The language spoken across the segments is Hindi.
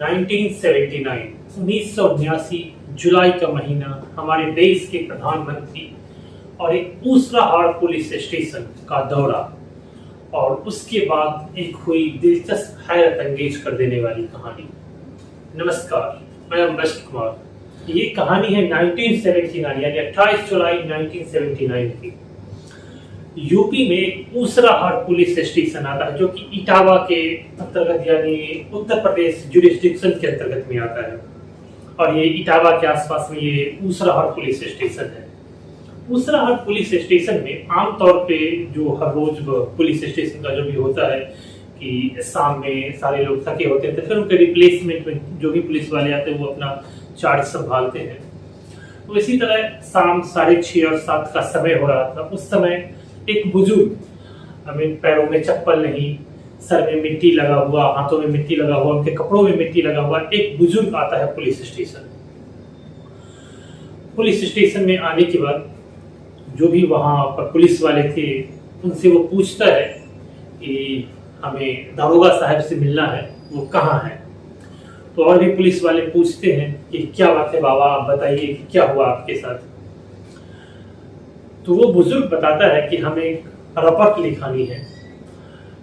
1979 जुलाई का महीना हमारे देश के प्रधानमंत्री और एक ऊसराहाड़ पुलिस स्टेशन का दौरा और उसके बाद एक हुई दिलचस्प हैरत अंगेज कर देने वाली कहानी। नमस्कार, मैं अमृत कुमार। ये कहानी है 1979 यानी 28 जुलाई 1979 की। यूपी में एक ऊसराहाड़ पुलिस स्टेशन आता है जो कि इटावा के अंतर्गत यानी उत्तर प्रदेश जुरिस्डिक्शन के अंतर्गत में आता है और ये इटावा के आसपास में ये ऊसराहाड़ पुलिस स्टेशन है। ऊसराहाड़ पुलिस स्टेशन में आमतौर पे जो हर रोज पुलिस स्टेशन का जो भी होता है कि शाम में सारे लोग थके होते हैं तो फिर उनके रिप्लेसमेंट में जो भी पुलिस वाले आते हैं वो अपना चार्ज संभालते हैं। तो इसी तरह शाम 6:30 और 7 का समय हो रहा था। उस समय एक बुजुर्ग, पैरों में चप्पल नहीं, सर में मिट्टी लगा हुआ, हाथों में मिट्टी लगा हुआ, उनके कपड़ों में मिट्टी लगा हुआ एक बुजुर्ग आता है पुलिस स्टेशन। पुलिस स्टेशन में आने के बाद जो भी वहां पर पुलिस वाले थे उनसे वो पूछता है कि हमें दारोगा साहब से मिलना है, वो कहाँ है। तो और भी पुलिस वाले पूछते हैं कि क्या बात है बाबा, आप बताइए कि क्या हुआ आपके साथ। तो वो बुजुर्ग बताता है कि हमें एक रपट लिखानी है,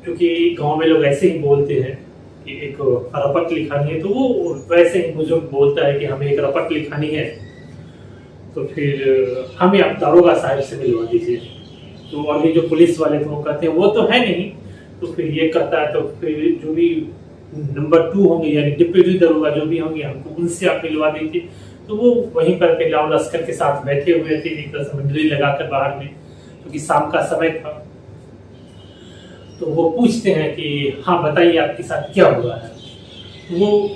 क्योंकि गांव में लोग ऐसे ही बोलते हैं कि एक रपट लिखानी है। तो वो वैसे ही बुजुर्ग बोलता है कि हमें एक रपट लिखानी है, तो फिर हमें आप दारोगा साहब से मिलवा दीजिए। तो और भी जो पुलिस वाले थे वो कहते हैं वो तो है नहीं। तो फिर ये कहता है तो फिर जो भी नंबर 2 होंगे यानी डिप्टी दारोगा जो भी होंगे हमको उनसे आप मिलवा दीजिए। तो वो वहीं पर लाओ लश्कर के साथ बैठे हुए थे, एक तरह से मंडली लगाकर बाहर में, क्योंकि शाम का समय था। तो वो पूछते हैं कि हाँ बताइए आपके साथ क्या हुआ है। वो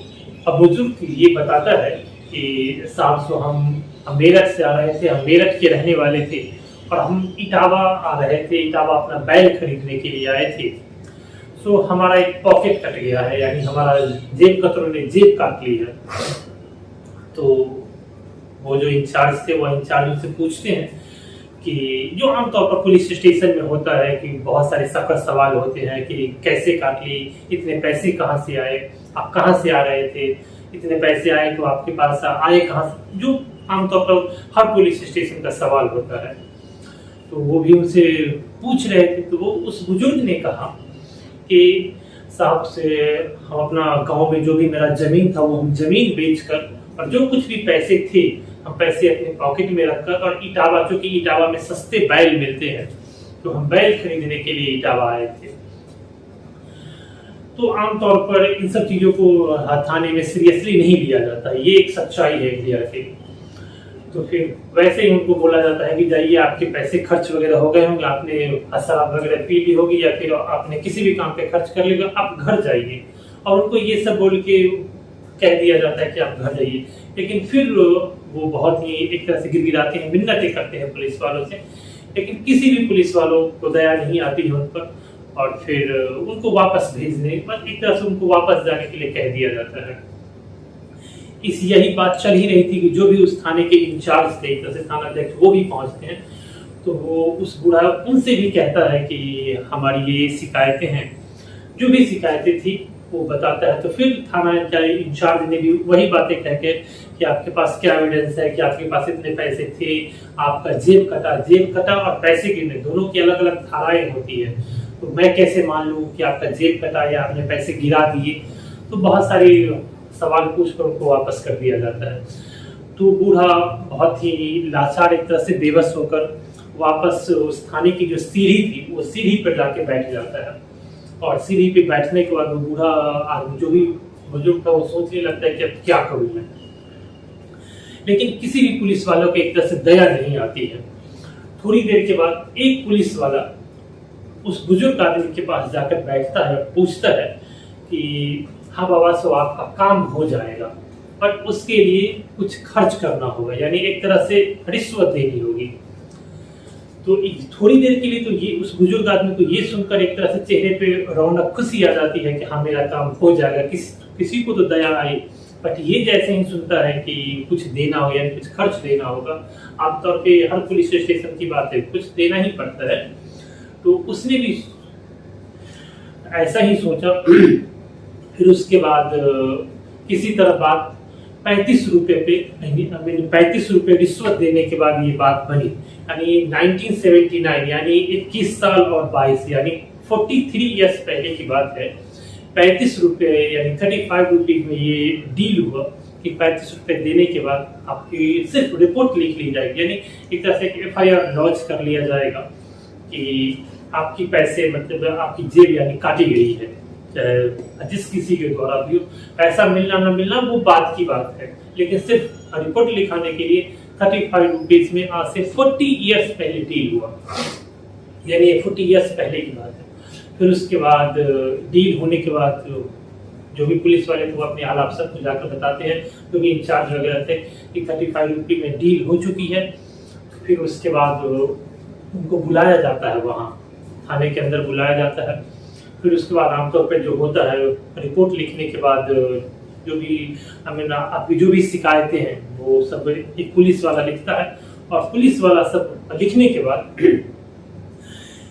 अब बुजुर्ग ये बताता है कि शाम को हम मेरठ से आ रहे थे, हम मेरठ के रहने वाले थे और हम इटावा आ रहे थे, इटावा अपना बैल खरीदने के लिए आए थे। सो हमारा एक पॉकेट कट गया है, यानी हमारा जेब कतरों ने जेब काट ली है। तो वो जो इंचार्ज थे वो इंचार्ज से पूछते हैं कि जो आमतौर पर पुलिस स्टेशन में होता है कि बहुत सारे सख्त सवाल होते हैं कि कैसे काट ली, इतने पैसे कहाँ से आए, आप कहाँ से आ रहे थे, इतने पैसे आए तो आपके पास आए कहाँ से, जो आमतौर पर हर पुलिस स्टेशन का सवाल होता है। तो वो भी उनसे पूछ रहे थे। तो वो उस बुजुर्ग ने कहा कि साहब से हम अपना गांव में जो भी मेरा जमीन था वो हम जमीन बेचकर और जो कुछ भी पैसे थे हम पैसे अपने पॉकेट में रखकर और इटावा, चूंकि इटावा में सस्ते बैल मिलते हैं तो हम बैल खरीदने के लिए इटावा आए थे। तो आमतौर पर इन सब चीजों को थाने में सीरियसली नहीं लिया जाता, ये एक सच्चाई है इंडिया की। तो फिर वैसे ही उनको बोला जाता है कि जाइए आपके पैसे खर्च वगैरह हो गए होंगे, आपने शराब वगैरह पी ली होगी या फिर आपने किसी भी काम पे खर्च कर लिया, आप घर जाइए। और उनको ये सब बोल के कह दिया जाता है कि आप घर जाइए। लेकिन फिर वो बहुत ही एक तरह से गिड़गिड़ाते हैं, मिन्नतें करते हैं पुलिस वालों से, लेकिन किसी भी पुलिस वालों को दया नहीं आती है उन पर और फिर उनको वापस भेजने, बस एक तरह से उनको वापस जाने के लिए कह दिया जाता है। यही बात चल ही रही थी कि जो भी उस थाने के इंचार्ज थे, एक तरह से थाना अध्यक्ष, वो भी पहुंचते हैं। तो वो उस बूढ़ा उनसे भी कहता है कि हमारी ये शिकायतें हैं, जो भी शिकायतें थी वो बताता है। तो फिर थाना इंचार्ज ने भी वही बातें कह के कि आपके पास क्या एविडेंस है कि आपके पास इतने पैसे थे, आपका जेब कटा और पैसे गिरने, दोनों की अलग अलग धाराएं होती है। तो मैं कैसे मान लूं कि आपका जेब कटा या आपने पैसे गिरा दिए। तो बहुत सारी सवाल पूछकर उनको वापस कर दिया जाता है। तो बूढ़ा बहुत ही लाचार, एक तरह से बेबस होकर वापस उस थाने की जो सीढ़ी थी वो सीढ़ी पर जाके बैठ जाता है। और सीढ़ी पे बैठने के बाद वो बूढ़ा आदमी जो भी बुजुर्ग था वो सोचने लगता है कि अब क्या करूं मैं। लेकिन किसी भी पुलिस वालों को एक तरह से दया नहीं आती है। थोड़ी देर के बाद एक पुलिस वाला उस बुजुर्ग आदमी के पास जाकर बैठता है और पूछता है कि हाँ बाबा, सो आपका काम हो जाएगा पर उसके लिए कुछ खर्च करना होगा, यानी एक तरह से रिश्वत देनी होगी। तो थोड़ी देर के लिए तो ये उस बुजुर्ग आदमी को ये सुनकर एक तरह से चेहरे पे रौनक, खुशी आ जाती है कि हाँ मेरा काम हो जाएगा, किसी को तो दया आई। बट ये जैसे ही सुनता है कि कुछ देना हो यानी कुछ खर्च देना होगा, आमतौर पे हर पुलिस स्टेशन की बात है, कुछ देना ही पड़ता है। तो उसने भी ऐसा ही सोचा। फिर उसके बाद किसी तरह बात 35 रुपए पे 35 रुपए रिश्वत देने के बाद ये बात बनी। यानी 1979 यानी 21 साल और 22 यानी 43 ईयर्स पहले की बात है। 35 रुपए यानी 35 रुपीज में ये डील हुआ कि 35 रुपए देने के बाद आपकी सिर्फ रिपोर्ट लिख ली जाएगी, यानी एक तरह से FIR लॉन्च कर लिया जाएगा कि आपकी पैसे मतलब आपकी जेब यानी काटी गई है। जिस किसी के द्वारा भी हो, पैसा मिलना न मिलना वो बात की बात है, लेकिन सिर्फ रिपोर्ट लिखाने के लिए 35 रुपीज में आज से 40 ईयर्स पहले डील हुआ, यानी 40 ईयर्स पहले की बात है। फिर उसके बाद डील होने के बाद जो भी पुलिस वाले थे वो अपने आला अफसर को जाकर बताते हैं, जो भी इंचार्ज वगैरह थे कि 35 रुपये में डील हो चुकी है। फिर उसके बाद उनको बुलाया जाता है, वहाँ थाने के अंदर बुलाया जाता है। फिर उसके बाद आमतौर पर जो होता है रिपोर्ट लिखने के बाद जो भी आपकी जो भी शिकायतें हैं वो सब एक पुलिस वाला लिखता है, और पुलिस वाला सब लिखने के बाद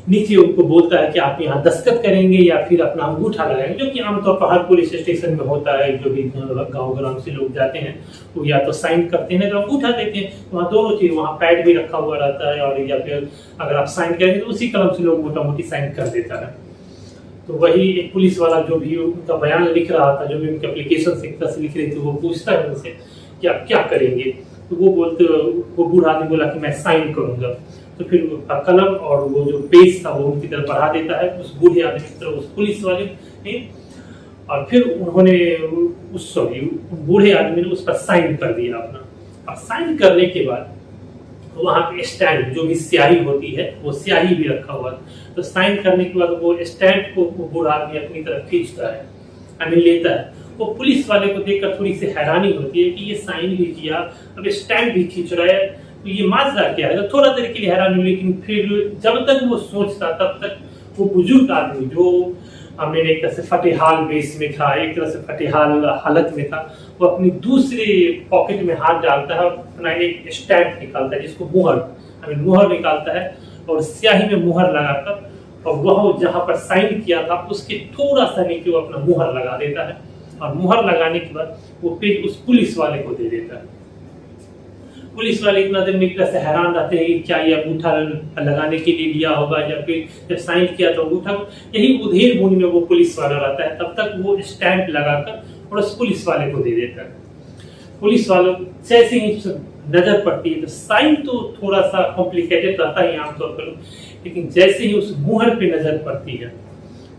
नीचे उनको बोलता है कि आप यहाँ दस्तखत करेंगे या फिर अपना अंगूठा लगाएंगे, जो कि आमतौर पर हर पुलिस स्टेशन में होता है। जो भी गांव ग्राम से लोग जाते हैं वो या तो साइन करते हैं तो अंगूठा देते हैं। वहाँ दोनों चीज, वहाँ पैड भी रखा हुआ रहता है, और या फिर अगर आप साइन करेंगे तो उसी कलम से लोग मोटा मोटी साइन कर देता है। तो वही एक पुलिस वाला जो भी उनका बयान लिख रहा था, जो भी उनके एप्लीकेशन से एक तरह से लिख रहे थे, वो पूछता है उनसे कि आप क्या करेंगे। तो वो बूढ़ा आदमी बोला कि मैं साइन करूंगा। तो फिर कलम और वो जो पेज था वो उनकी तरफ बढ़ा देता है, उस बूढ़े आदमी की तरफ, उस पुलिस वाले ने। और फिर उन्होंने उस बूढ़े आदमी ने उस पर साइन कर दिया अपना। और साइन करने के बाद वहाँ पे स्टैंड जो भी स्याही होती है वो स्याही भी रखा हुआ है। तो साइन करने के बाद वो स्टैंड को वो बूढ़ा आदमी अपनी तरफ खींचता है, लेता है। वो पुलिस वाले को देखकर थोड़ी सी हैरानी होती है कि ये साइन भी किया, अब स्टैंड भी खींच रहा है, तो ये माजरा क्या है। तो थोड़ा देर के लिए हैरानी हुई, लेकिन फिर जब तक वो सोचता तब तक वो बुजुर्ग आदमी जो मैंने एक तरह से फटेहाल वेश में था, एक तरह से फटेहाल हालत में था, वो अपनी दूसरे पॉकेट में हाथ डालता है, अपना एक स्टैम्प निकालता है जिसको मुहर निकालता है, और स्याही में मुहर लगाकर और वह जहाँ पर साइन किया था उसके थोड़ा सा नीचे वो अपना मुहर लगा देता है। और मुहर लगाने के बाद वो पेज उस पुलिस वाले को दे देता है। पुलिस वाले इतना देर में एक तरह से हैरान रहते हैं कि क्या ये अंगूठा लगाने के लिए लिया होगा, या फिर जब साइन किया तो अंगूठा, यही उधेड़ बुन में वो पुलिस वाला रहता है। तब तक वो स्टैंप लगाकर और उस पुलिस वाले को दे देता है। पुलिस वालों जैसे ही नजर पड़ती है तो साइन तो थोड़ा सा कॉम्प्लिकेटेड रहता है आमतौर पर, लेकिन जैसे ही उस मुहर पे नजर पड़ती है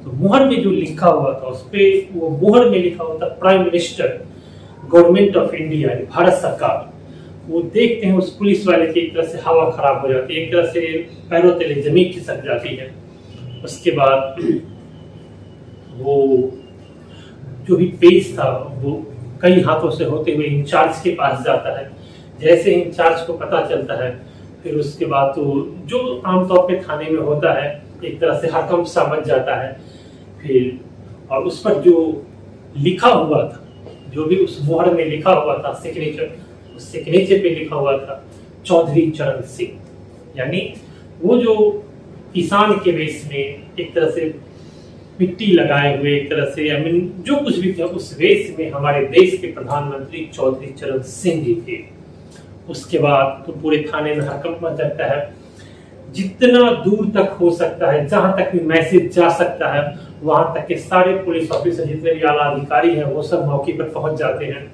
तो मुहर में जो लिखा हुआ था उस पे, वो मुहर में लिखा हुआ था prime minister government of India, Bharat सरकार। वो देखते हैं उस पुलिस वाले की एक तरह से हवा खराब हो जाती है, एक तरह से पैरों तले जमीन खिसक जाती है। उसके बाद वो जो भी पेज था वो कई हाथों से होते हुए इंचार्ज के पास जाता है। जैसे ही इंचार्ज को पता चलता है, फिर उसके बाद तो जो आमतौर पे थाने में होता है, एक तरह से हड़कंप सा मच जाता है। फिर और उस पर जो लिखा हुआ था, जो भी उस मोहर में लिखा हुआ था सिग्नेचर, उस सिग्नेचर पे लिखा हुआ था चौधरी चरण सिंह, यानी वो जो किसान के वेश में एक तरह से मिट्टी लगाए हुए, एक तरह से जो कुछ भी था उस वेश में हमारे देश के प्रधानमंत्री चौधरी चरण सिंह जी थे। उसके बाद तो पूरे थाने में हड़कंप मच जाता है। जितना दूर तक हो सकता है, जहां तक भी मैसेज जा सकता है, वहां तक के सारे पुलिस ऑफिसर जितने भी आला अधिकारी हैं वो सब मौके पर पहुंच जाते हैं।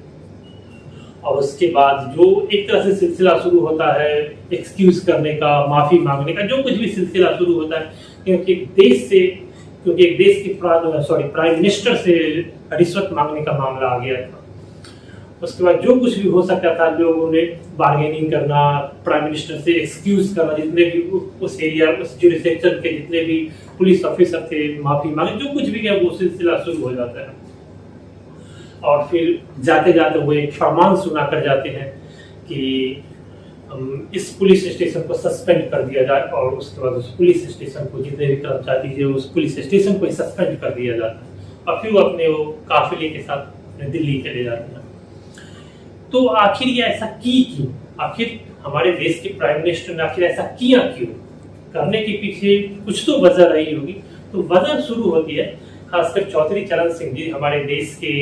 और उसके बाद जो एक तरह से सिलसिला शुरू होता है एक्सक्यूज करने का, माफी मांगने का, जो कुछ भी सिलसिला शुरू होता है, क्योंकि एक देश के प्राइम मिनिस्टर से रिश्वत मांगने का मामला आ गया था। उसके बाद जो कुछ भी हो सकता था, लोगों ने बार्गेनिंग करना, प्राइम मिनिस्टर से एक्सक्यूज करना, जितने भी उस एरिया उस जुरिसडिक्शन के जितने भी पुलिस ऑफिसर थे माफी मांगे, जो कुछ भी है वो सिलसिला शुरू हो जाता है। और फिर जाते जाते वो एक फरमान सुना कर जाते हैं कि इस पुलिस स्टेशन को सस्पेंड कर दिया जाए, और उसके बाद उस पुलिस स्टेशन को जितने भी कर्मचारी थे उस पुलिस स्टेशन को सस्पेंड कर दिया जाता है। और फिर वो अपने वो काफिले के साथ दिल्ली चले जाते हैं। तो आखिर ये ऐसा क्यों? आखिर हमारे देश के प्राइम मिनिस्टर ने आखिर ऐसा किया क्यों? करने के पीछे कुछ तो वजह रही होगी। तो वजह शुरू होती है खासकर चौधरी चरण सिंह जी हमारे देश के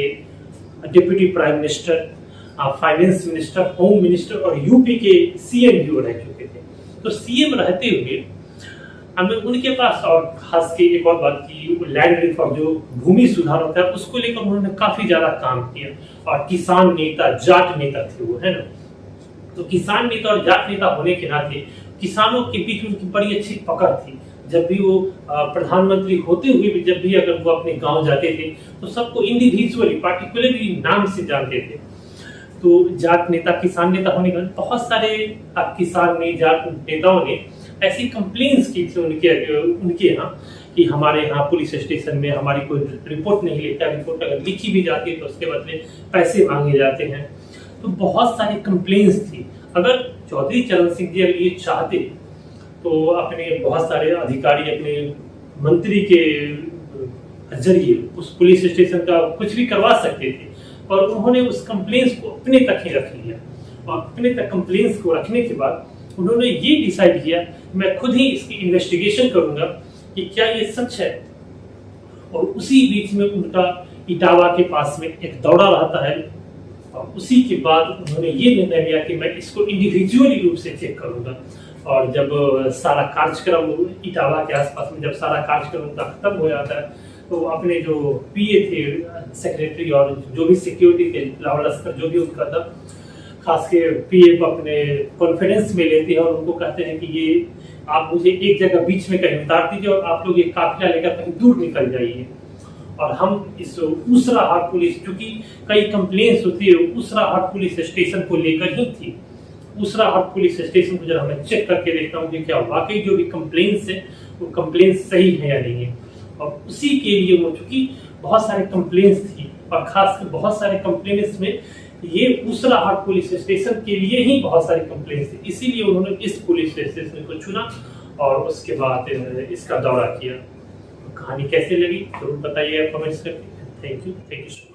deputy prime minister, finance minister, home minister और यूपी के सीएम भी वो रह चुके थे। तो सीएम रहते हुए हमें उनके पास, और खास के एक और बात की, लैंड रिफॉर्म जो भूमि सुधार होता है उसको लेकर उन्होंने काफी ज्यादा काम किया, और किसान नेता, जाट नेता थे वो, है ना। तो किसान नेता और जाट नेता होने के नाते किसानों के बीच उनकी बड़ी अच्छी पकड़ थी। जब भी वो प्रधानमंत्री होते हुए भी जब भी अगर वो अपने गांव जाते थे तो सबको इंडिविजुअली, पार्टिकुलरली नाम से जानते थे। तो जाट नेता, किसान नेता होने के बाद बहुत सारे किसान ने, जाट नेताओं ने ऐसी कंप्लेंट्स की थी उनके यहाँ कि हमारे यहाँ पुलिस स्टेशन में हमारी कोई रिपोर्ट नहीं लेता, रिपोर्ट अगर लिखी भी जाती है तो उसके बदले पैसे मांगे जाते हैं। तो बहुत सारी कंप्लेंट्स थी। अगर चौधरी चरण सिंह जी अगर ये चाहते तो अपने बहुत सारे अधिकारी, अपने मंत्री के जरिए उस पुलिस स्टेशन का कुछ भी करवा सकते थे, और उन्होंने उस कंप्लेंट्स को अपने तक ही रख लिया। और अपने तक कंप्लेंट्स को रखने के बाद उन्होंने ये डिसाइड किया मैं खुद ही इसकी इन्वेस्टिगेशन करूंगा कि क्या ये सच है। और उसी बीच में उनका इटावा के पास में एक दौरा रहता है, और उसी के बाद उन्होंने ये निर्णय लिया कि मैं इसको इंडिविजुअली रूप से चेक करूंगा। और जब सारा कार्यक्रम इटावा के आसपास में, जब सारा कार्यक्रम उनका खत्म हो जाता है, तो अपने जो पीए थे, सेक्रेटरी और जो भी सिक्योरिटी थे, लाहौर लश्कर जो भी उनका था, खास के पीए को अपने कॉन्फ्रेंस में लेते हैं और उनको कहते हैं कि ये आप मुझे एक जगह बीच में कहीं उतार दीजिए और आप लोग ये काफिला लेकर कहीं दूर निकल जाइए। और हम इस उसरा हाट पुलिस, चूंकि कई कंप्लेंट्स होती है, उसरा हाट पुलिस स्टेशन को लेकर ही थी। उसरा हाट पुलिस स्टेशन को जरा मैं चेक करके देखता हूँ कि क्या वाकई जो भी कंप्लेंट्स है वो कंप्लेंट्स सही है या नहीं है। और उसी के लिए वो, चूंकि बहुत सारे कंप्लेंट्स थी और खासकर बहुत सारे कंप्लेंट्स में ये उसरा हाट पुलिस स्टेशन के लिए ही बहुत सारी कंप्लेंट्स थी, इसीलिए उन्होंने इस पुलिस स्टेशन को चुना और उसके बाद इसका दौरा किया। कहानी कैसे लगी जरूर बताइए कमेंट्स करके। Thank you so much.